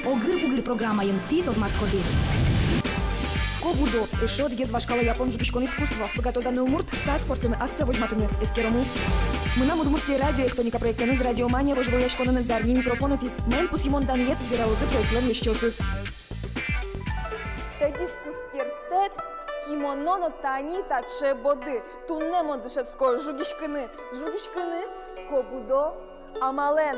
Огыр-бугыр программайын тит от Москвы. Кобудо, эшот ез вашкала япон жугишкон искусство. Богатозаны умурт, та спортыны асса вожматыны эскерому. Мына Удмуртия радио электроника проектаны з радиомания вожвояшконаны зарни микрофону тиз. Мен пусимон даниет вераузы проектлен ещёсыз. Тедик кускертет, кимононо танита чебоды. Туннемо дышецкой жугишкыны. Жугишкыны, кобудо, амален.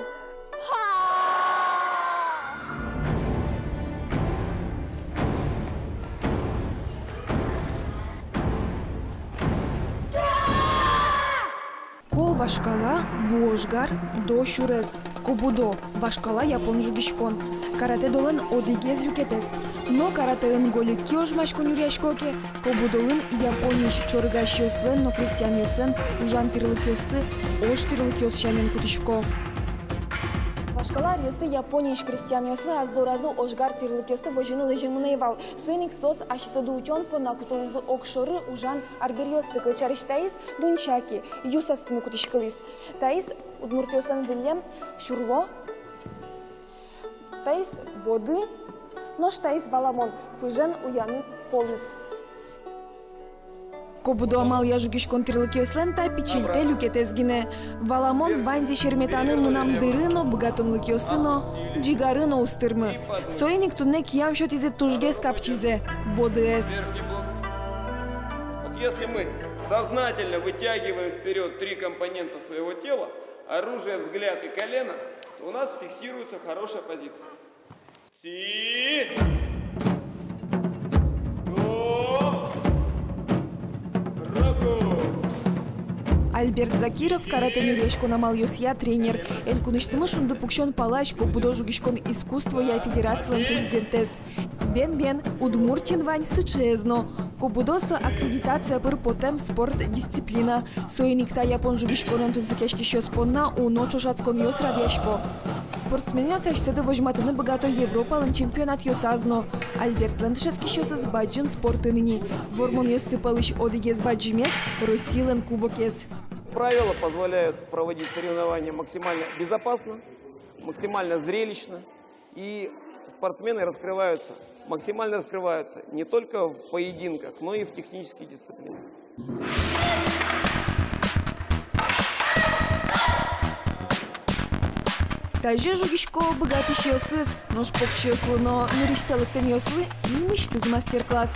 Ко вашкала божгар до шурез. Кобудо вашкала япон жугишкон. Карате долан одигез люкетес. Но каратеын голи кёжмашкон юряшкоке. Кобудоын япониш чоргашёслен, но крестьян ёслен ужан тирлыкёсы, ош тирлыкёс шамен кутишко. Вашкалар ёсы япониш крестьян ёслы аздоразы ошгар тирлыкёсты вожины лыжымынайвал. Сойник сос ашсаду утён по накутылызы окшоры ужан арберёсты кылчарыштайыз дунчаки юсастыны кутишкылыз. Таис удмуртёслен вилем шурло. Таис боды, но штаис валамон пыжен уяны полис. Кобудо амал я жугишкон тирлыкёслен та пичилте люкетезгине. Валамон ванзи шерметаны мынам дырыно богатонлыкёсыно, джигарыно устырмы. Сойник тунне киям шотизе тужгес капчизе, бодыэс. Вот если мы сознательно вытягиваем вперед 3 компонента своего тела, оружие, взгляд и колено, то у нас фиксируется хорошая позиция. Альберт Закиров карате нюрешкон амал ёсья тренер. Эль куныштымы шунды пукшон палач кобудо жугишкон искусство я федерациялан президентес. Бен-бен Удмуртин вань сычезно. Кобудосо аккредитация пыр потем спорт дисциплина. Сойникта япон жугишконен тунсыкешки шёспонна уно чошацкон ёс радяшко. Спортсмен ёсашсады вожматыны богато Европалын чемпионат ёсазно. Альберт Ландышевский шёсыз баджым спортыныни. Вормон ёсыпалыш одигез баджимес, Россилен кубокез. Правила позволяют проводить соревнования максимально безопасно, максимально зрелищно. И спортсмены максимально раскрываются не только в поединках, но и в технических дисциплинах. Тайже жугишко богатыш ёсыз, но шпокчы ёслыно нырышсалыктым ёслы нимыштыз мастер-класс.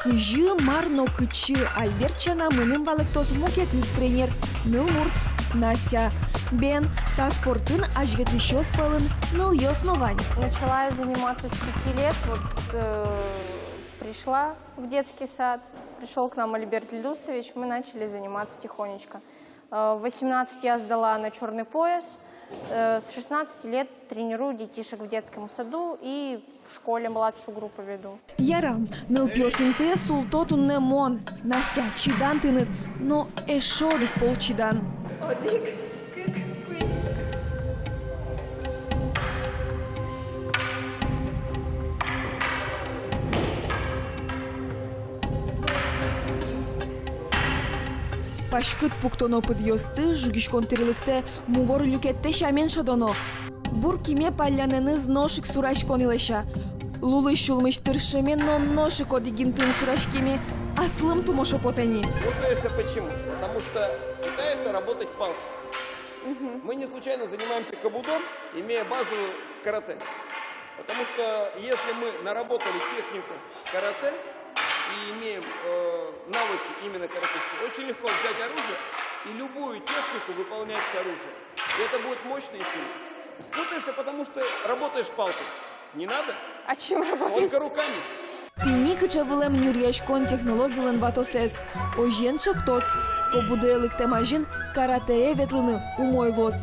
Кыжы марно кычы Альбертчана мыным валыктос мукетыз тренер Нылмурт Настя. Бен та спортын ажветлыш ёспалын ныл ёсновань. Начала я заниматься с 5 лет. Пришла в детский сад, пришел к нам Альберт Ильдусович, мы начали заниматься тихонечко. В 18 я сдала на черный пояс. С 16 лет тренирую детишек в детском саду и в школе младшую группу веду. Ярам, ныл пёсинте султотун не мон. Настя, чидан тынет, но эшодык полчидан. Одик, кык, куй. Пашкыт пуктоно пыд ёсты, жугишкон тирлыкте мугор люкетте шамен шодоно. Бур киме паляныныз ношик сурашкон илеша. Лулы шулмыш тыршемен, но ношик одигин тын сурашкеми аслым тумошо потени. Путаешься почему? Потому что пытаешься работать палкой. Мы не случайно занимаемся кобудо, имея базовую карате. Потому что если мы наработали технику карате и имеем навыки именно каратистские, очень легко взять оружие и любую технику выполнять с оружием. И это будет мощно и сильно. Путаешься, потому что работаешь палкой. Не надо? А чем работать? Только руками. Тини кычавылем нюрьяшкон технологиялан ватосес. Ожен чоктос. Кобудоэлыкте мажин каратее ветлыны умойлос.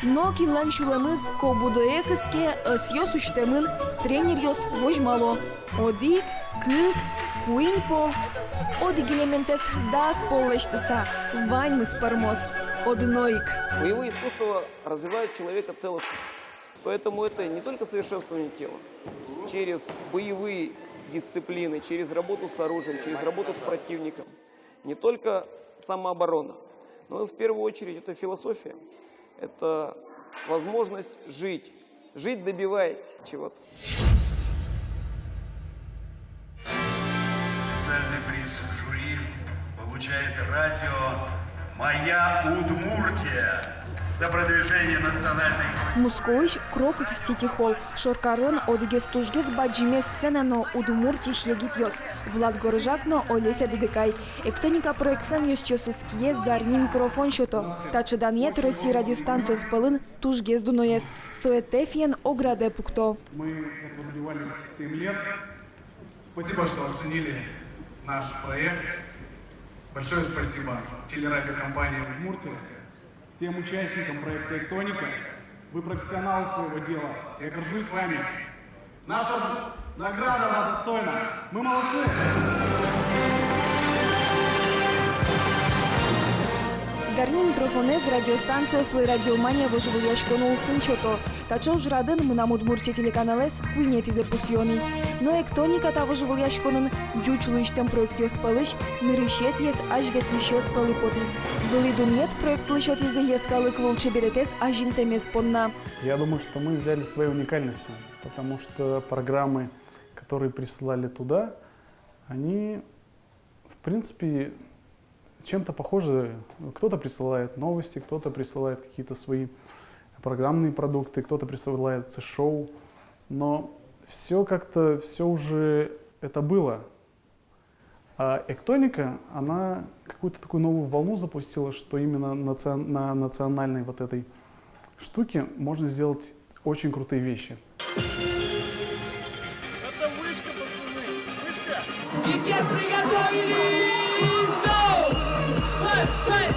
Но кинлан шулемыз кобудое кыске ысьёс уштемын тренер ёс вожмало. Одик, кык, куинь пол. Одик элементес дас поллештыса. Ваньмы спармос. Одноик. Боевые искусства развивают человека целостно. Поэтому это не только совершенствование тела. Через боевые дисциплины, через работу с оружием, через работу с противником. Не только самооборона, но и в первую очередь это философия. Это возможность жить жить добиваясь чего-то. Специальный приз жюри получает радио «Моя Удмуртия» за продвижение национальной Мускоиш крокус сити-холл. Шоркарлан одигес тужгес баджиме сценано удмуртиш егитьос. Влад Горжакно Олеся Дедекай. Эктоника проектлан ёсчёсыские зарни микрофон шото. Тачеданьет России радиостанцию спылын тужгес дуноес. Соэтефиен ограде пукто. Мы этого добивались 7 лет. Спасибо, что оценили наш проект. Большое спасибо телерадиокомпании «Удмуртия», всем участникам проекта «Эктоника». Вы профессионалы своего дела. Я горжусь вами. Наша награда вам достойна. Мы молодцы! Зарни микрофоне с радиостанцию «Сли радиомания» выживуяшко нулсын чото. Тачо жрадын мы нам Удмуртия телеканалес куйнет из опусиони. Но эктоника та выживуяшконын джучлыштем проект ёспалыш, нырышет ес аж ветлищё спалы потис. Вылидун нет проект лышот из ескалык волче беретес ажин темес понна. Я думаю, что мы взяли своей уникальностью, потому что программы, которые присылали туда, они, в принципе, чем-то похожи. Кто-то присылает новости, кто-то присылает какие-то свои программные продукты, кто-то присылает шоу. Но все как-то, все уже это было. А Эктоника, она какую-то такую новую волну запустила, что именно на национальной вот этой штуке можно сделать очень крутые вещи. Это вышка, пацаны! Вышка! Пипец приготовились! Go! Hey, hey!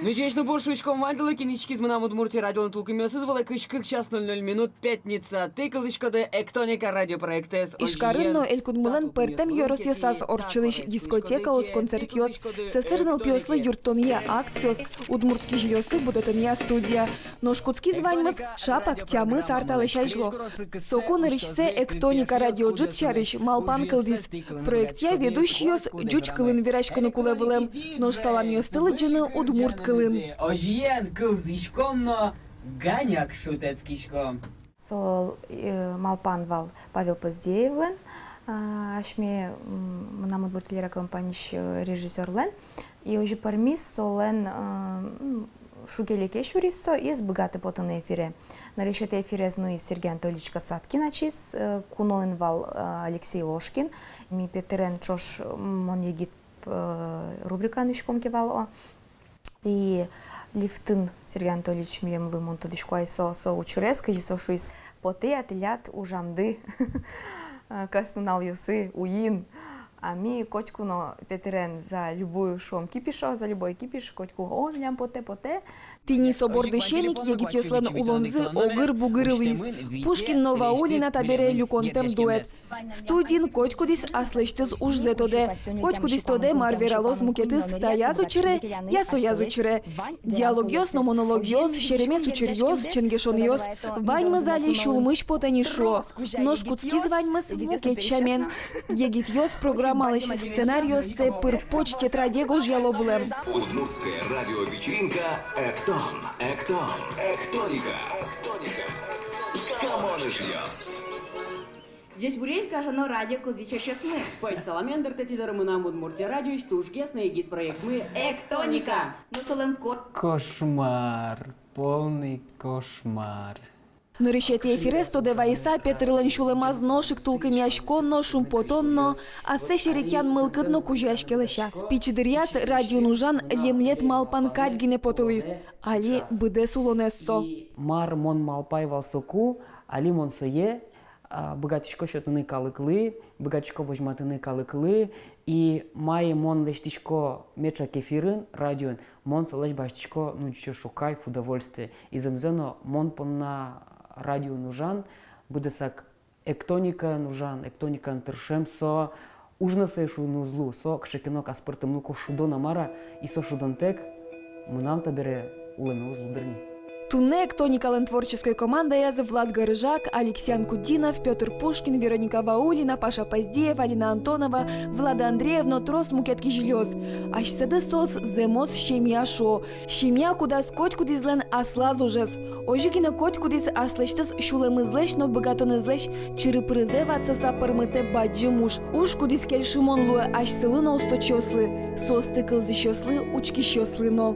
Ну, честно, бошечком мандала кинички з менам Удмуртії радіо Натулкимёсы звала кышкык час 00 минут пятница. Ты кылышкады Эктоника радиопроект с Ишкарынно элькудмылан пертем йорос йосас орчылыш дискотека ос концерт йос. Сестерныл пёслы юртонья акциос, удмуртки жьёсты будотонья студия. Но шкутски званьмыз шапак тямы сарталышай жло. Сокун рычсе Эктоника радио джит чарыш малпан кылдис. Проект я ведущий йос джуч кылын вирашканы кулевылем. Нож салам йостылы джыны удмурт кылын. Ожиен кылзышкомно ганяк шутецкишком. Сол малпан вал Павел Поздеевлен, ашме нам Удмурт телерадиокомпанияш режиссерлен, и уже пармис солен шугелеке шурисо и сбогаты потон эфире. На решете эфире зну Сергей Анатольевич Касаткин ачис, куноен вал Алексей Ложкин, ми петерен чош мон егит рубрика нучком кевал. И лифтын Сергей Анатольевич милемлы монтадышкуай со учурес, кажи со шуис поте ателят ужамды кастунал юсы уин. А ми котку но петерен за любую шом кипишо, за любой кипиш котку о милям поте. Тини собор дышеник егит йослен улонзы огыр бугырылыз. Пушкин Новаулина табере люконтем дуэт. Студин котькудис аслыштыз уж зетоде. Котькудис тоде марвералоз мукетыз та язучире, ясо язучире. Диалогиос, но монологиос, шеремес учерьос, ченгешоньос. Ваньмыз али шулмыш потенишо. Но шкутски званьмыз мукетчамен. Егит йос программалыш сценарио се пыр почте традего жьяловлем. Удмуртская радиовечеринка «Эктон». Эктоника. Камон жьёс. Здесь бурейт кажано радио кылдичешесны. Пой саламендр тетидер мы нам Удмуртия радио стужгесный гид проект мы Эктоника. Ну солем кот. Кошмар. Полный кошмар. Нырышете эфирес то девайса петрлен шулемаз ношик тулками ашконно, шумпотонно, а се шерекян мылкыдно кужашкелеша. Пичдыряс радио нужан лемлет малпан кадгине потылыз. Али быде сулонессо. Мар мон малпай валсоку, али мон сое, богатичко шотыны калыклы, богатичко вожматыны калыклы, и мае мон лештичко меча кефирын радион, мон солеч баштичко нуччо шукай в удовольствие. И замзено мон понна радио нужан, будесак эктоника нужан, эктоника антыршем со ужна сешу нузлу, со кшекинок аспыртым нуко шудона мара, и со шудантек мынам табере улеме узлу дырни. Туне Тоникален творческой команда яз Влад Горыжак, Алексей Кудинов, Петр Пушкин, Вероника Ваулина, Паша Поздеев, Алина Антонова, Влада Андреевна, Трос Мукетки Жилёз. Аш седы соц земос щемия шо. Щемия кудас коть кудизлен асла зужес. Ожикина коть кудис аслештес шулемы злеш, но богатоны злеш чирыпрызе ватсаса пырмыте баджи муж. Уж кудис кель шимон луэ аш сылына усто чослы. Состы кылзы щослы, учки щослы но.